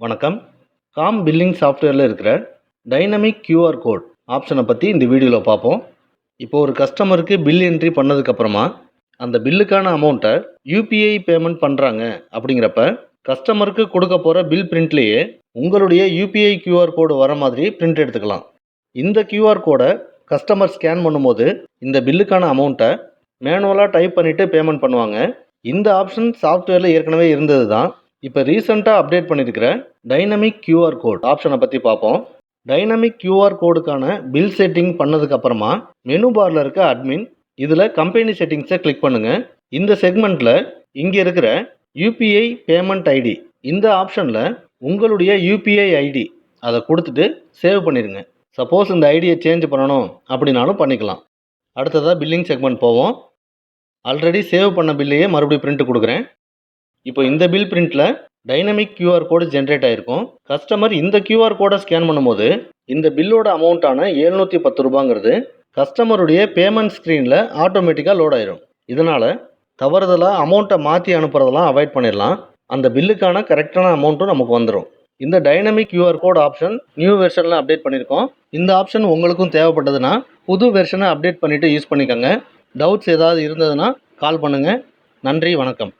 வணக்கம். Com billing சாஃப்ட்வேரில் இருக்கிற டைனமிக் கியூஆர் கோட் ஆப்ஷனை பற்றி இந்த வீடியோவில் பார்ப்போம். இப்போ ஒரு கஸ்டமருக்கு பில் என்ட்ரி பண்ணதுக்கப்புறமா அந்த பில்லுக்கான அமௌண்ட்டை யூபிஐ பேமெண்ட் பண்ணுறாங்க அப்படிங்கிறப்ப கஸ்டமருக்கு கொடுக்க போகிற பில் பிரிண்ட்லேயே உங்களுடைய யூபிஐ கியூஆர் கோடு வர மாதிரி பிரிண்ட் எடுத்துக்கலாம். இந்த கியூஆர் கோடை கஸ்டமர் ஸ்கேன் பண்ணும்போது இந்த பில்லுக்கான அமௌண்ட்டை மேனுவலாக டைப் பண்ணிவிட்டு பேமெண்ட் பண்ணுவாங்க. இந்த ஆப்ஷன் சாஃப்ட்வேரில் ஏற்கனவே இருந்தது தான். இப்போ ரீசெண்டாக அப்டேட் பண்ணியிருக்கிற டைனமிக் கியூஆர் கோட் ஆப்ஷனை பற்றி பார்ப்போம். டைனமிக் கியூஆர் கோடுக்கான பில் செட்டிங் பண்ணதுக்கப்புறமா மெனு பாரில் இருக்க அட்மின் இதில் கம்பெனி செட்டிங்ஸை கிளிக் பண்ணுங்கள். இந்த செக்மெண்ட்டில் இங்கே இருக்கிற யூபிஐ பேமெண்ட் ஐடி இந்த ஆப்ஷனில் உங்களுடைய யூபிஐ ஐடி அதை கொடுத்துட்டு சேவ் பண்ணிடுங்க. சப்போஸ் இந்த ஐடியை சேஞ்ச் பண்ணணும் அப்படின்னாலும் பண்ணிக்கலாம். அடுத்ததாக பில்லிங் செக்மெண்ட் போவோம். ஆல்ரெடி சேவ் பண்ண பில்லையே மறுபடியும் பிரிண்ட் கொடுக்குறேன். இப்போ இந்த பில் பிரிண்ட்டில் டைனமிக் கியூஆர் கோடு ஜென்ரேட் ஆகிருக்கும். கஸ்டமர் இந்த கியூஆர் கோடை ஸ்கேன் பண்ணும்போது இந்த பில்லோட அமௌண்ட்டான 710 ரூபாங்கிறது கஸ்டமருடைய பேமெண்ட் ஸ்க்ரீனில் ஆட்டோமேட்டிக்காக லோட் ஆயிரும். இதனால் தவறுதலாக அமௌண்ட்டை மாற்றி அனுப்புறதெல்லாம் அவாய்ட் பண்ணிடலாம். அந்த பில்லுக்கான கரெக்டான அமௌண்ட்டும் நமக்கு வந்துடும். இந்த dynamic QR code option new வெர்ஷனில் அப்டேட் பண்ணியிருக்கோம். இந்த ஆப்ஷன் உங்களுக்கும் தேவைப்பட்டதுன்னா புது வெர்ஷனை அப்டேட் பண்ணிவிட்டு யூஸ் பண்ணிக்கோங்க. டவுட்ஸ் ஏதாவது இருந்ததுன்னா கால் பண்ணுங்கள். நன்றி, வணக்கம்.